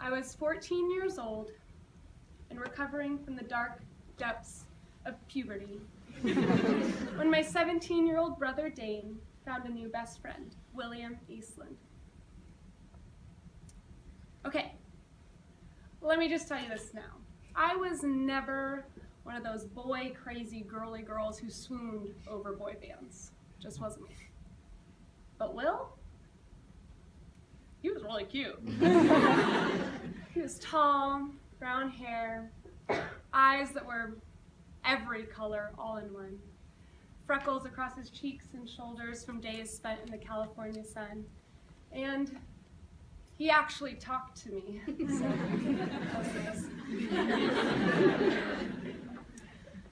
I was 14 years old and recovering from the dark depths of puberty when my 17-year-old brother Dane found a new best friend, William Eastland. Okay, let me just tell you this now. I was never one of those boy crazy girly girls who swooned over boy bands. Just wasn't me. But Will? He was really cute. He was tall, brown hair, eyes that were every color all in one, freckles across his cheeks and shoulders from days spent in the California sun, and he actually talked to me. So, that was nice.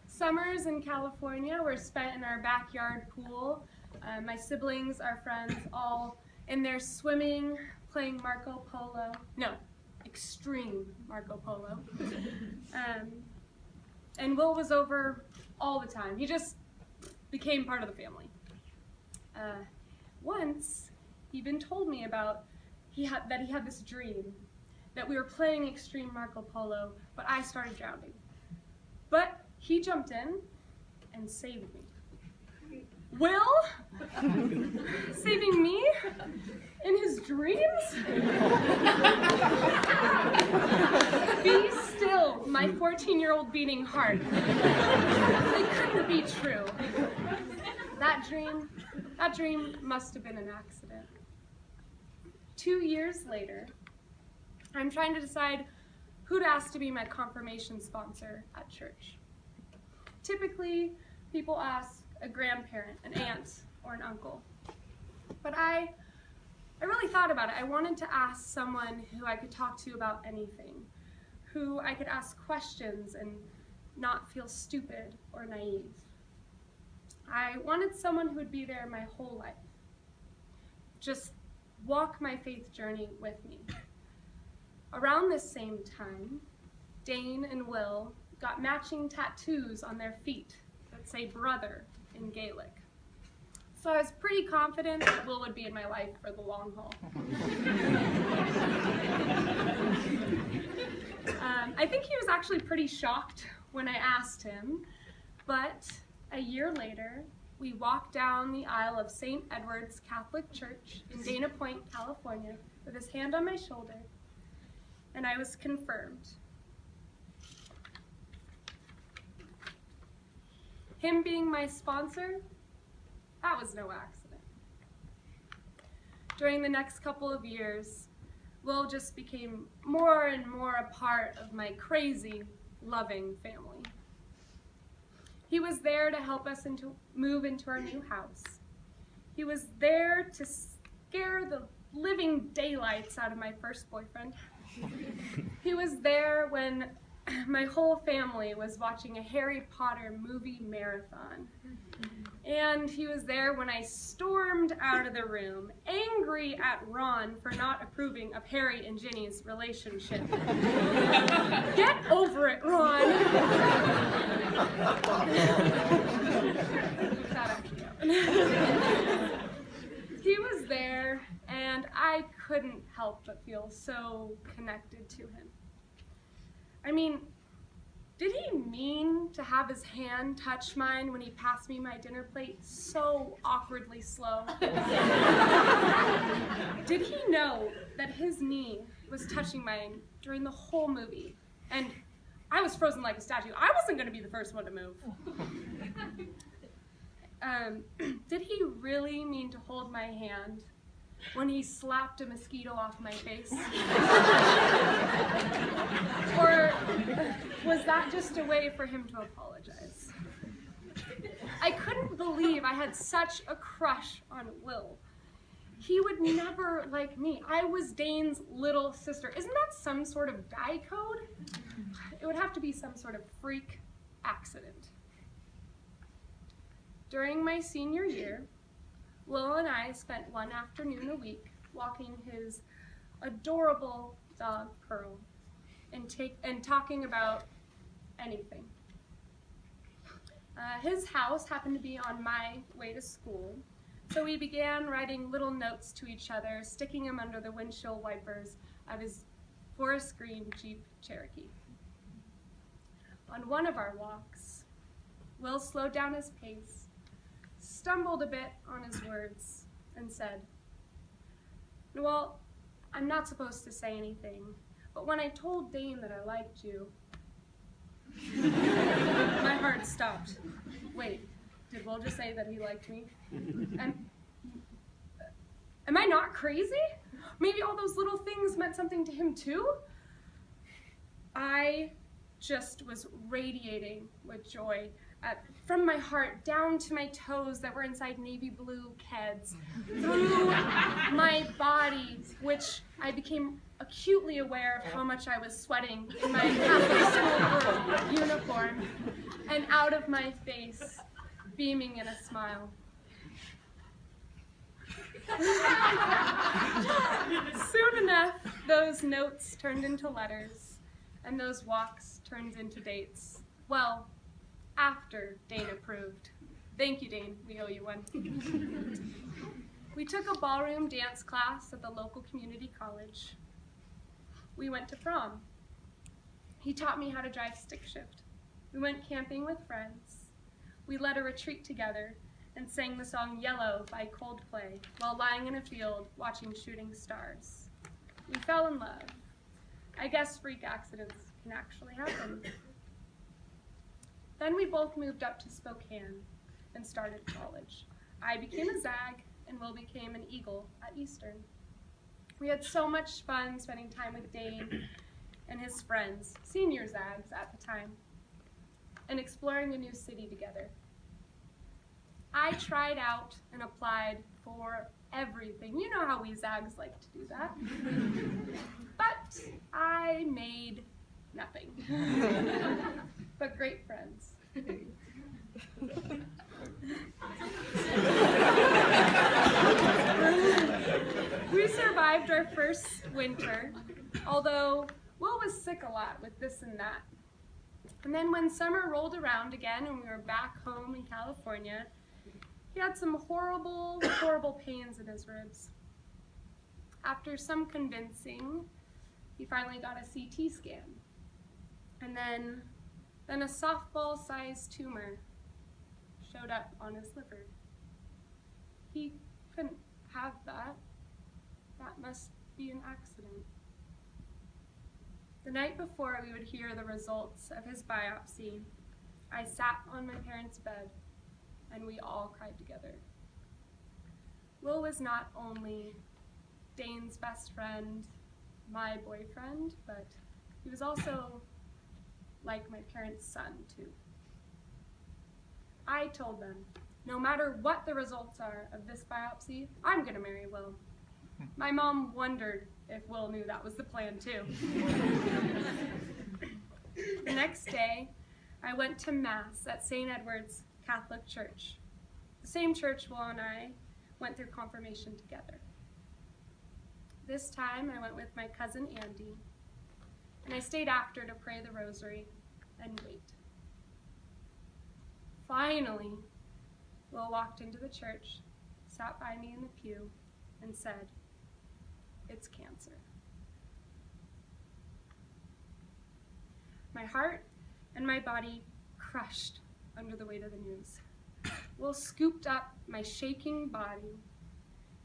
Summers in California were spent in our backyard pool. My siblings, our friends, all in there swimming, playing Marco Polo. No, extreme Marco Polo. And Will was over all the time. He just became part of the family. Once, he even told me about that he had this dream that we were playing extreme Marco Polo, but I started drowning. But he jumped in and saved me. Will? Saving me? In his dreams? Be still, my 14-year-old beating heart. It couldn't be true. That dream must have been an accident. 2 years later, I'm trying to decide who to ask to be my confirmation sponsor at church. Typically, people ask a grandparent, an aunt, or an uncle. But I really thought about it. I wanted to ask someone who I could talk to about anything, who I could ask questions and not feel stupid or naive. I wanted someone who would be there my whole life, just walk my faith journey with me. Around this same time, Dane and Will got matching tattoos on their feet that say brother in Gaelic. So I was pretty confident that Will would be in my life for the long haul. I think he was actually pretty shocked when I asked him, but a year later, we walked down the aisle of St. Edward's Catholic Church in Dana Point, California, with his hand on my shoulder, and I was confirmed. Him being my sponsor, that was no accident. During the next couple of years, Will just became more and more a part of my crazy, loving family. He was there to help us move into our new house. He was there to scare the living daylights out of my first boyfriend. He was there when my whole family was watching a Harry Potter movie marathon. And he was there when I stormed out of the room, angry at Ron for not approving of Harry and Ginny's relationship. Get over it, Ron! That actually happened. He was there, and I couldn't help but feel so connected to him. I mean, did he mean to have his hand touch mine when he passed me my dinner plate so awkwardly slow? Did he know that his knee was touching mine during the whole movie? And I was frozen like a statue. I wasn't going to be the first one to move. Did he really mean to hold my hand when he slapped a mosquito off my face? Or was that just a way for him to apologize? I couldn't believe I had such a crush on Will. He would never like me. I was Dane's little sister. Isn't that some sort of guy code? It would have to be some sort of freak accident. During my senior year, Will and I spent one afternoon a week walking his adorable dog, Pearl, and talking about anything. His house happened to be on my way to school, so we began writing little notes to each other, sticking them under the windshield wipers of his forest green Jeep Cherokee. On one of our walks, Will slowed down his pace, stumbled a bit on his words, and said, "Noelle, I'm not supposed to say anything, but when I told Dane that I liked you," my heart stopped. Wait, did Will just say that he liked me? Am I not crazy? Maybe all those little things meant something to him too? I just was radiating with joy from my heart down to my toes that were inside navy blue Keds, through my body, which I became acutely aware of how much I was sweating in my Catholic school uniform, and out of my face, beaming in a smile. Soon enough, those notes turned into letters, and those walks turned into dates. Well, after Dane approved. Thank you, Dane. We owe you one. We took a ballroom dance class at the local community college. We went to prom. He taught me how to drive stick shift. We went camping with friends. We led a retreat together and sang the song Yellow by Coldplay while lying in a field watching shooting stars. We fell in love. I guess freak accidents can actually happen. Then we both moved up to Spokane and started college. I became a Zag, and Will became an Eagle at Eastern. We had so much fun spending time with Dane and his friends, senior Zags at the time, and exploring a new city together. I tried out and applied for everything. You know how we Zags like to do that. But I made nothing. But great friends. We survived our first winter, although Will was sick a lot with this and that. And then when summer rolled around again and we were back home in California, he had some horrible, horrible pains in his ribs. After some convincing, he finally got a CT scan. And then a softball-sized tumor showed up on his liver. He couldn't have that. That must be an accident. The night before we would hear the results of his biopsy, I sat on my parents' bed and we all cried together. Will was not only Dane's best friend, my boyfriend, but he was also like my parents' son, too. I told them, no matter what the results are of this biopsy, I'm gonna marry Will. My mom wondered if Will knew that was the plan, too. The next day, I went to Mass at St. Edward's Catholic Church, the same church Will and I went through confirmation together. This time, I went with my cousin Andy, and I stayed after to pray the rosary and wait. Finally, Will walked into the church, sat by me in the pew, and said, "It's cancer." My heart and my body crushed under the weight of the news. Will scooped up my shaking body,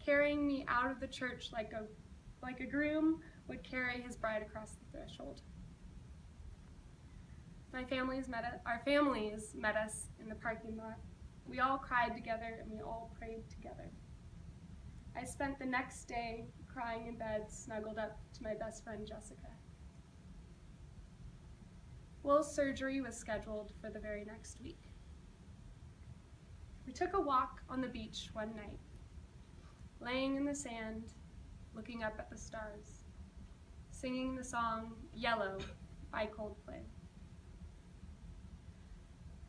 carrying me out of the church like a groom would carry his bride across the threshold. Our families met us in the parking lot. We all cried together and we all prayed together. I spent the next day crying in bed, snuggled up to my best friend Jessica. Will's surgery was scheduled for the very next week. We took a walk on the beach one night, laying in the sand, looking up at the stars, singing the song Yellow by Coldplay.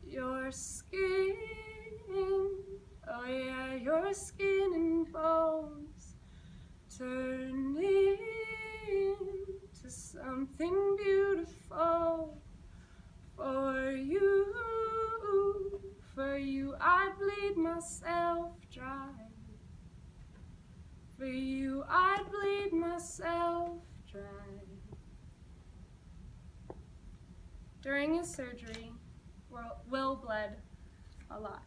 Your skin, oh yeah, your skin and bones turn into something beautiful. For you, I'd bleed myself dry. For you, I'd bleed myself dry. During his surgery, Will bled a lot,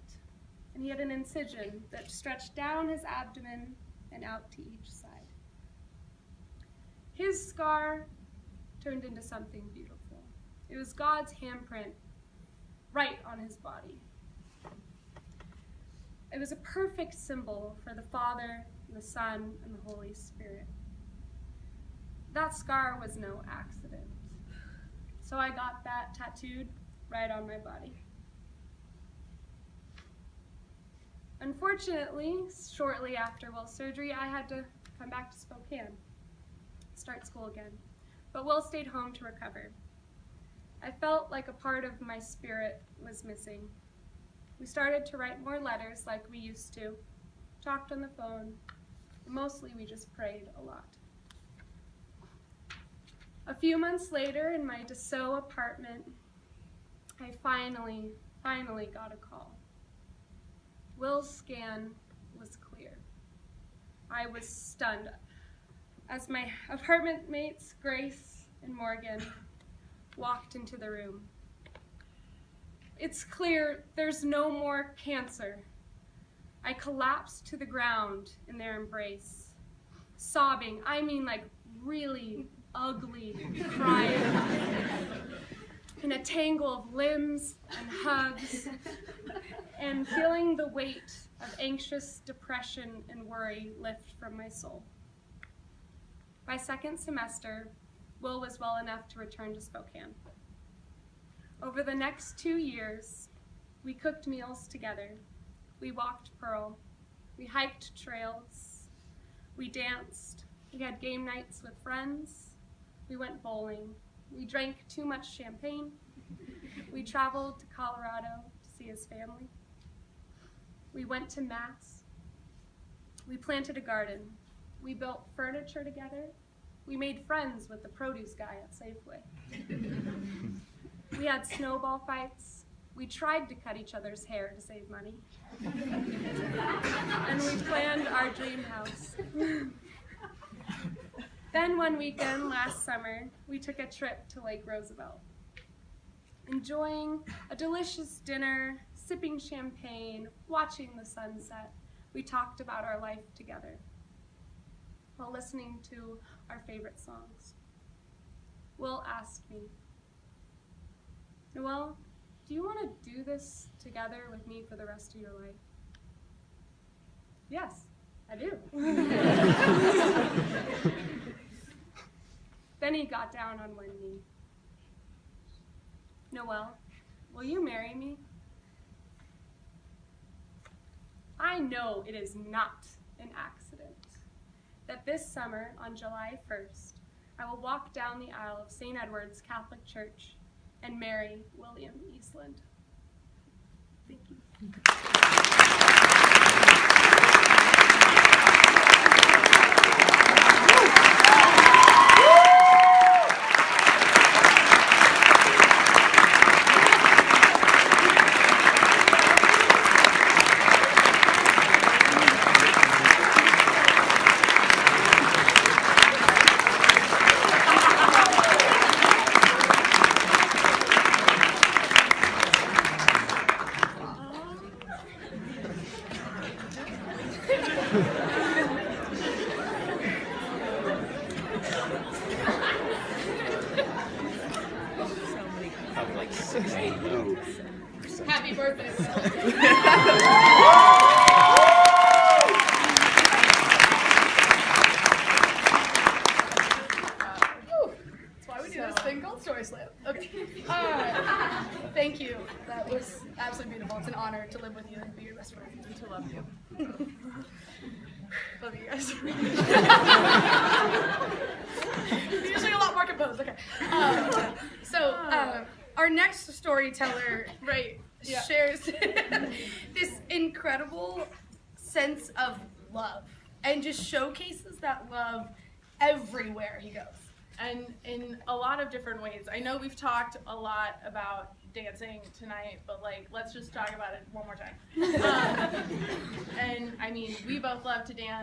and he had an incision that stretched down his abdomen and out to each side. His scar turned into something beautiful. It was God's handprint right on his body. It was a perfect symbol for the Father, the Son, and the Holy Spirit. That scar was no accident. So I got that tattooed right on my body. Unfortunately, shortly after Will's surgery, I had to come back to Spokane, start school again. But Will stayed home to recover. I felt like a part of my spirit was missing. We started to write more letters like we used to, talked on the phone, and mostly we just prayed a lot. A few months later, in my DeSoto apartment, I finally got a call. Will's scan was clear. I was stunned as my apartment mates, Grace and Morgan, walked into the room. It's clear there's no more cancer. I collapsed to the ground in their embrace, sobbing, I mean like really ugly crying, in a tangle of limbs and hugs, and feeling the weight of anxious depression and worry lift from my soul. By second semester, Will was well enough to return to Spokane. Over the next 2 years, we cooked meals together. We walked Pearl. We hiked trails. We danced. We had game nights with friends. We went bowling. We drank too much champagne. We traveled to Colorado to see his family. We went to Mass. We planted a garden. We built furniture together. We made friends with the produce guy at Safeway. We had snowball fights. We tried to cut each other's hair to save money. And we planned our dream house. Then one weekend last summer, we took a trip to Lake Roosevelt. Enjoying a delicious dinner, sipping champagne, watching the sunset, we talked about our life together while listening to our favorite songs. Will asked me, Noelle, do you want to do this together with me for the rest of your life? Yes, I do. Then he got down on one knee. Noelle, will you marry me? I know it is not an accident that this summer, on July 1st, I will walk down the aisle of St. Edward's Catholic Church and marry William Eastland. Thank you. Happy birthday, Will. That's why we do this thing called Story Slam. Okay. Thank you. That was absolutely beautiful. It's an honor to live with you and be your best friend. And to love you. Love you guys. Usually a lot more composed. Okay. Our next storyteller, shares this incredible sense of love and just showcases that love everywhere he goes. And in a lot of different ways. I know we've talked a lot about dancing tonight, but let's just talk about it one more time. And I mean, we both love to dance.